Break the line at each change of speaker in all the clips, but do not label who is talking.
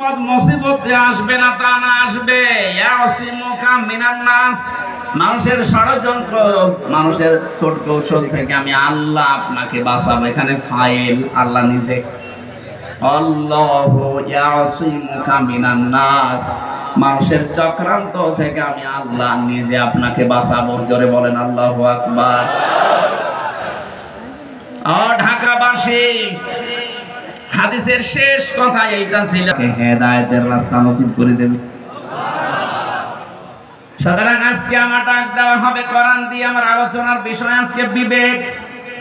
মুসিবত যে আসবে না তা না, আসবে। ইয়াসিমুকা মিনান নাস, মানুষের ষড়যন্ত্র, মানুষের ছোট কৌশল থেকে আমি আল্লাহ আপনাকে বাঁচাবো। এখানে ফাইল আল্লাহ নিজে। আল্লাহু ইয়াসিমুকা মিনান নাস, মানুষের চক্রান্ত থেকে আমি আল্লাহ নিজে আপনাকে বাঁচাবো। জোরে বলেন আল্লাহু আকবার। ও ঢাকাবাসী, হাদিসের শেষ কথা এইটা ছিল, হেদায়েতের রাস্তা নসিব করে দেবে। সুতরাং আজকে আমার ডাক দেওয়া হবে কোরআন দিয়ে। আমার আলোচনার বিষয় আজকে বিবেক।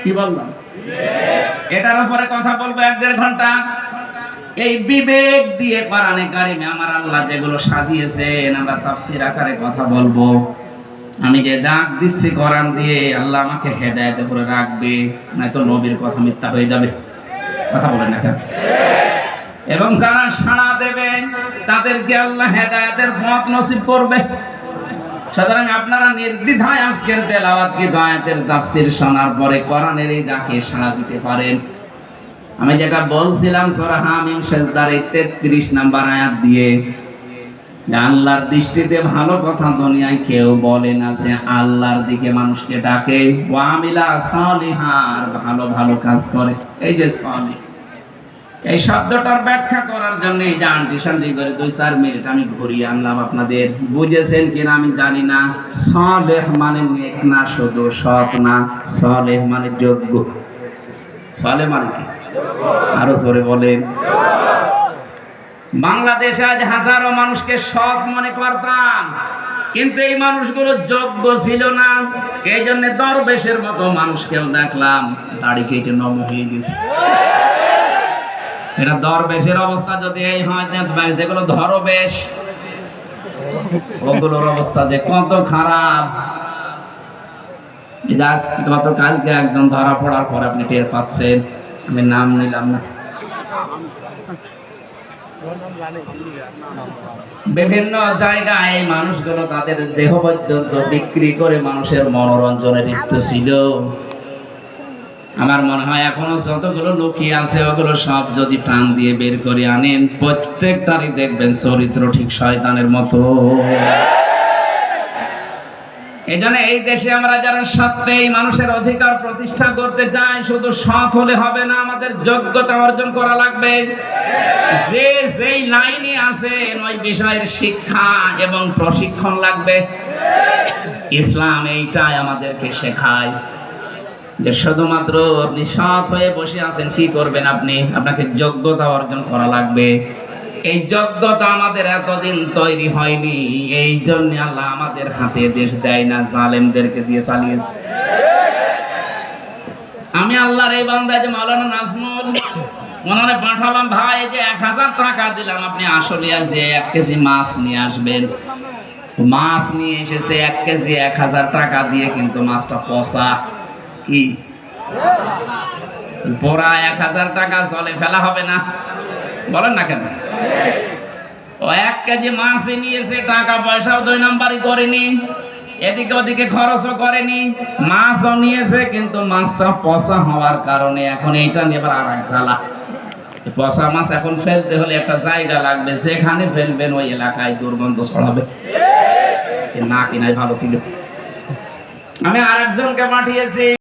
কি বললাম? এটার উপরে কথা বলবো 1-1.5 ঘন্টা। এই বিবেক দিয়ে কোরআনে কারিমে আমার আল্লাহ যেগুলো সাজিয়েছেন, আমরা তাফসীর আকারে কথা বলবো। আমি যে ডাক দিচ্ছি কোরআন দিয়ে, আল্লাহ আমাকে হেদায়েতের উপরে রাখবে, নয়তো নবীর কথা মিথ্যা হয়ে যাবে। কথা বলেন না কেন? এবং যারা সাড়া দেবেন তাদেরকে আল্লাহ হেদায়েতের পথ নসিব করবে। সুতরাং আপনারা নির্দ্বিধায় আজকের তেলাওয়াতকৃত আয়াতের তাফসীর শোনার পরে কোরআনের এই ডাকে সাড়া দিতে পারেন। আমি যেটা বলছিলাম সূরা হামিম সিজদার 33 নম্বর আয়াত দিয়ে, আল্লাহর দৃষ্টিতে ভালো কথা দুনিয়ায় কেউ বলে না, যে আল্লাহর দিকে মানুষকে ডাকে, ওয়া আমিলা সালিহার, ভালো ভালো কাজ করে। এই যে সালিহ, এই শব্দটার ব্যাখ্যা করার জন্য এই যে আন্টি করে 2-4 মিনিট আমি ঘুরিয়ে আনলাম আপনাদের। বুঝেছেন কিনা আমি জানি না। সালেহ মানে নেক না, শুধু সৎ না। সালেহ মানে যোগ্য। সালেহ মানে কি? আরো জোরে বলেন। বাংলাদেশে আজ হাজারো মানুষকে সৎ মনে করতাম, কিন্তু এই মানুষগুলো যোগ্য ছিল না। এই জন্য দরবেশের মতো মানুষকেও দেখলাম দাড়ি কেটে নম হয়ে গেছে। এটা দরবেশের অবস্থা যদি এই হয়, যেগুলো ধরবেশ ওগুলোর অবস্থা যে কত খারাপ। গতকালকে একজন ধরা পড়ার পর আপনি টের পাচ্ছেন, আমি নাম নিলাম না। বিভিন্ন জায়গায় এই মানুষগুলো তাদের দেহ পর্যন্ত বিক্রি করে মানুষের মনোরঞ্জনে লিপ্ত ছিল। আমার মনে হয় এখনো যতগুলো লুকিয়ে আছে ওগুলো সব যদি টান দিয়ে বের করে আনেন, প্রত্যেকটারই দেখবেন চরিত্র ঠিক শয়তানের মতো। এই জন্য এই দেশে আমরা যারা সত্যি এই মানুষের অধিকার প্রতিষ্ঠা করতে চাই, শুধু সৎ হলে হবে না, আমাদের যোগ্যতা অর্জন করা লাগবে। যে যেই লাইনে আছেন ওই বিষয়ের শিক্ষা এবং প্রশিক্ষণ লাগবে। ইসলাম এইটাই আমাদেরকে শেখায় যে শুধুমাত্র আপনি সৎ হয়ে বসে আছেন, কি করবেন আপনি? আপনাকে যোগ্যতা অর্জন করা লাগবে। এই যোগ্যতা আমাদের এতদিন তৈরি হয়নি, এই জন্য আল্লাহ আমাদের হাতে দেশ দেয় না, জালেমদেরকে দিয়ে চালিয়েছে। আমি আল্লাহর এই বান্দা যে মাওলানা নাজমুল, ওনারে পাঠালাম, ভাই যে 1000 টাকা দিলাম, আপনি আসলে যে 1 কেজি মাছ নিয়ে আসবেন। মাছ নিয়ে এসেছে 1 কেজি 1000 টাকা দিয়ে, কিন্তু মাছটা পচা। কি পোড়া 1000 টাকা জলে ফেলা হবে না? বলেন না কেন? ও 1 কেজি মাছই নিয়েছে, টাকা পয়সাও 2 নাম্বারই করেনি, এদিকে ওদিকে খরচও করেনি, মাছও নিয়েছে, কিন্তু মাছটা পচা হওয়ার কারণে এখন এইটা নিয়ে আবার আর এক জ্বালা। পচা মাছ এখন ফেলতে হলে একটা জায়গা লাগবে, যেখানে ফেলবেন ওই এলাকায় দুর্গন্ধ ছড়াবে। না কিনাই ভালো ছিল। আমি আরেকজনকে পাঠিয়েছি।